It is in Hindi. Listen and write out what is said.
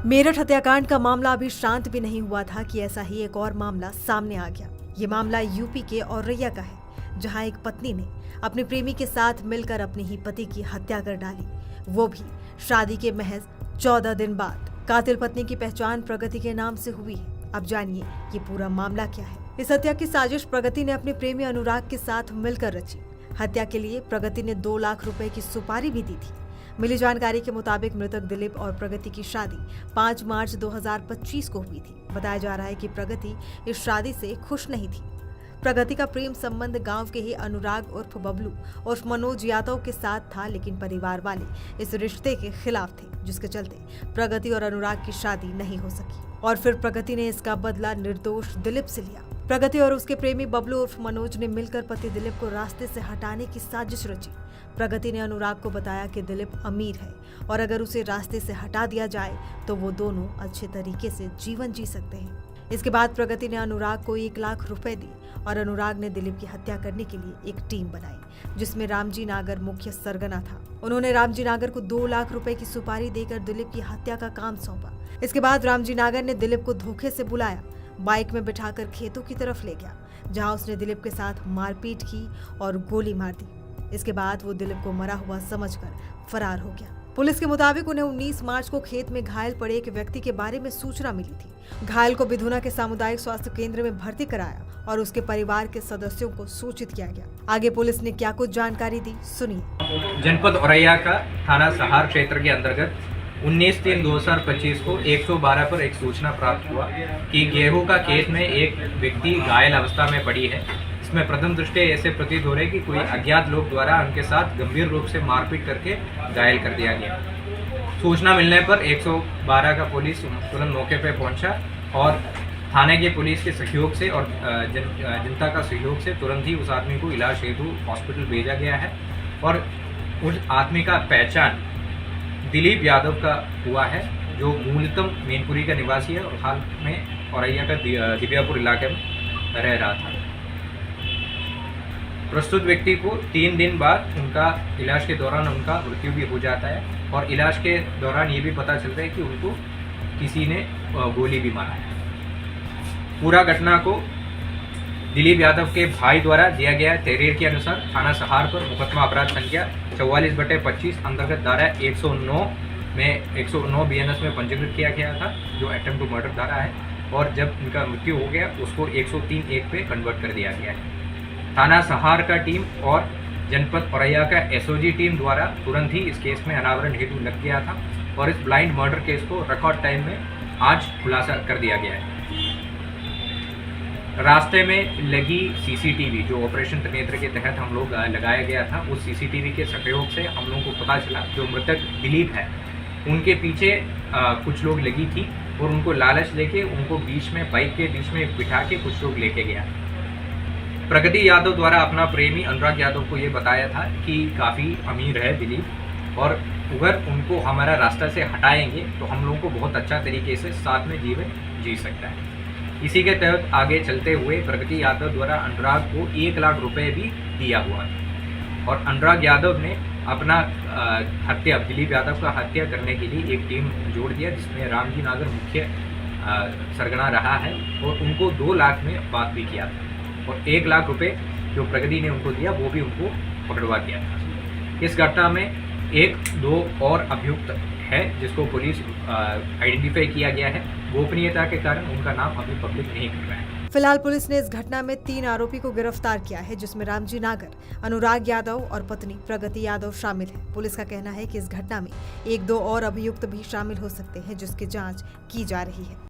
मेरठ हत्याकांड का मामला अभी शांत भी नहीं हुआ था कि ऐसा ही एक और मामला सामने आ गया। ये मामला यूपी के औरैया का है, जहां एक पत्नी ने अपने प्रेमी के साथ मिलकर अपने ही पति की हत्या कर डाली, वो भी शादी के महज 14 दिन बाद। कातिल पत्नी की पहचान प्रगति के नाम से हुई है। अब जानिए ये पूरा मामला क्या है। इस हत्या की साजिश प्रगति ने अपने प्रेमी अनुराग के साथ मिलकर रची। हत्या के लिए प्रगति ने 2 लाख रुपए की सुपारी भी दी थी। मिली जानकारी के मुताबिक मृतक दिलीप और प्रगति की शादी 5 मार्च 2025 को हुई थी। बताया जा रहा है कि प्रगति इस शादी से खुश नहीं थी। प्रगति का प्रेम संबंध गांव के ही अनुराग उर्फ बबलू उर्फ मनोज यादव के साथ था, लेकिन परिवार वाले इस रिश्ते के खिलाफ थे, जिसके चलते प्रगति और अनुराग की शादी नहीं हो सकी। और फिर प्रगति ने इसका बदला निर्दोष दिलीप से लिया। प्रगति और उसके प्रेमी बबलू उर्फ मनोज ने मिलकर पति दिलीप को रास्ते से हटाने की साजिश रची। प्रगति ने अनुराग को बताया कि दिलीप अमीर है और अगर उसे रास्ते से हटा दिया जाए तो वो दोनों अच्छे तरीके से जीवन जी सकते हैं। इसके बाद प्रगति ने अनुराग को 1 लाख रुपए दी और अनुराग ने दिलीप की हत्या करने के लिए एक टीम बनाई, जिसमें रामजी नागर मुख्य सरगना था। उन्होंने रामजी नागर को 2 लाख रुपए की सुपारी देकर दिलीप की हत्या का काम सौंपा। इसके बाद रामजी नागर ने दिलीप को धोखे से बुलाया, बाइक में बिठाकर खेतों की तरफ ले गया, जहां उसने दिलीप के साथ मारपीट की और गोली मार दी। इसके बाद वो दिलीप को मरा हुआ समझकर फरार हो गया। पुलिस के मुताबिक उन्हें 19 मार्च को खेत में घायल पड़े एक व्यक्ति के बारे में सूचना मिली थी। घायल को बिधुना के सामुदायिक स्वास्थ्य केंद्र में भर्ती कराया और उसके परिवार के सदस्यों को सूचित किया गया। आगे पुलिस ने क्या कुछ जानकारी दी, सुनिए। जनपद औरैया का थाना सहार क्षेत्र के अंतर्गत 19/3/2025 को 112 पर एक सूचना प्राप्त हुआ कि गेहूं का खेत में एक व्यक्ति घायल अवस्था में पड़ी है। इसमें प्रथम दृष्टया ऐसे प्रतीत हो रहे कि कोई अज्ञात लोग द्वारा उनके साथ गंभीर रूप से मारपीट करके घायल कर दिया गया। सूचना मिलने पर 112 का पुलिस तुरंत मौके पर पहुंचा और थाने के पुलिस के सहयोग से और जनता का सहयोग से तुरंत ही उस आदमी को इलाज हेतु हॉस्पिटल भेजा गया है और उस आदमी का पहचान दिलीप यादव का हुआ है, जो मूलतः मैनपुरी का निवासी है और हाल में औरैया का दिव्यापुर इलाके में रह रहा था। प्रस्तुत व्यक्ति को 3 दिन बाद उनका इलाज के दौरान उनका मृत्यु भी हो जाता है और इलाज के दौरान ये भी पता चलता है कि उनको किसी ने गोली भी मारा है। पूरा घटना को दिलीप यादव के भाई द्वारा दिया गया तहरीर के अनुसार थाना सहार पर मुकदमा अपराध संख्या 44/25 अंतर्गत धारा 109 में 109 BNS में पंजीकृत किया गया था, जो अटेम्प्ट टू मर्डर धारा है, और जब इनका मृत्यु हो गया उसको 103(1) पे कन्वर्ट कर दिया गया है। थाना सहार का टीम और जनपद औरैया का SOG टीम द्वारा तुरंत ही इस केस में अनावरण हेतु लग गया था और इस ब्लाइंड मर्डर केस को रिकॉर्ड टाइम में आज खुलासा कर दिया गया है। रास्ते में लगी CCTV जो ऑपरेशन त्रिनेत्र के तहत हम लोग लगाया गया था, उस CCTV के सहयोग से हम लोगों को पता चला जो मृतक दिलीप है उनके पीछे कुछ लोग लगी थी और उनको लालच लेके उनको बीच में बाइक के बीच में बिठा के कुछ लोग लेके गया। प्रगति यादव द्वारा अपना प्रेमी अनुराग यादव को ये बताया था कि काफ़ी अमीर है दिलीप और अगर उनको हमारा रास्ता से हटाएंगे तो हम लोगों को बहुत अच्छा तरीके से साथ में जीवन जी सकता है। इसी के तहत आगे चलते हुए प्रगति यादव द्वारा अनुराग को 1 लाख रुपए भी दिया हुआ है और अनुराग यादव ने अपना हत्या दिलीप यादव का हत्या करने के लिए एक टीम जोड़ दिया, जिसमें रामजी नागर मुख्य सरगना रहा है और उनको 2 लाख में बात भी किया था और 1 लाख रुपए जो प्रगति ने उनको दिया वो भी उनको पकड़वा दिया था। इस घटना में 1-2 और अभियुक्त है जिसको पुलिस आइडेंटिफाई किया गया है। गोपनीयता के कारण उनका नाम अभी पब्लिक नहीं कर रहा है। फिलहाल पुलिस ने इस घटना में 3 आरोपी को गिरफ्तार किया है, जिसमें रामजी नागर, अनुराग यादव और पत्नी प्रगति यादव शामिल है। पुलिस का कहना है कि इस घटना में 1-2 और अभियुक्त भी शामिल हो सकते हैं, जिसकी जांच की जा रही है।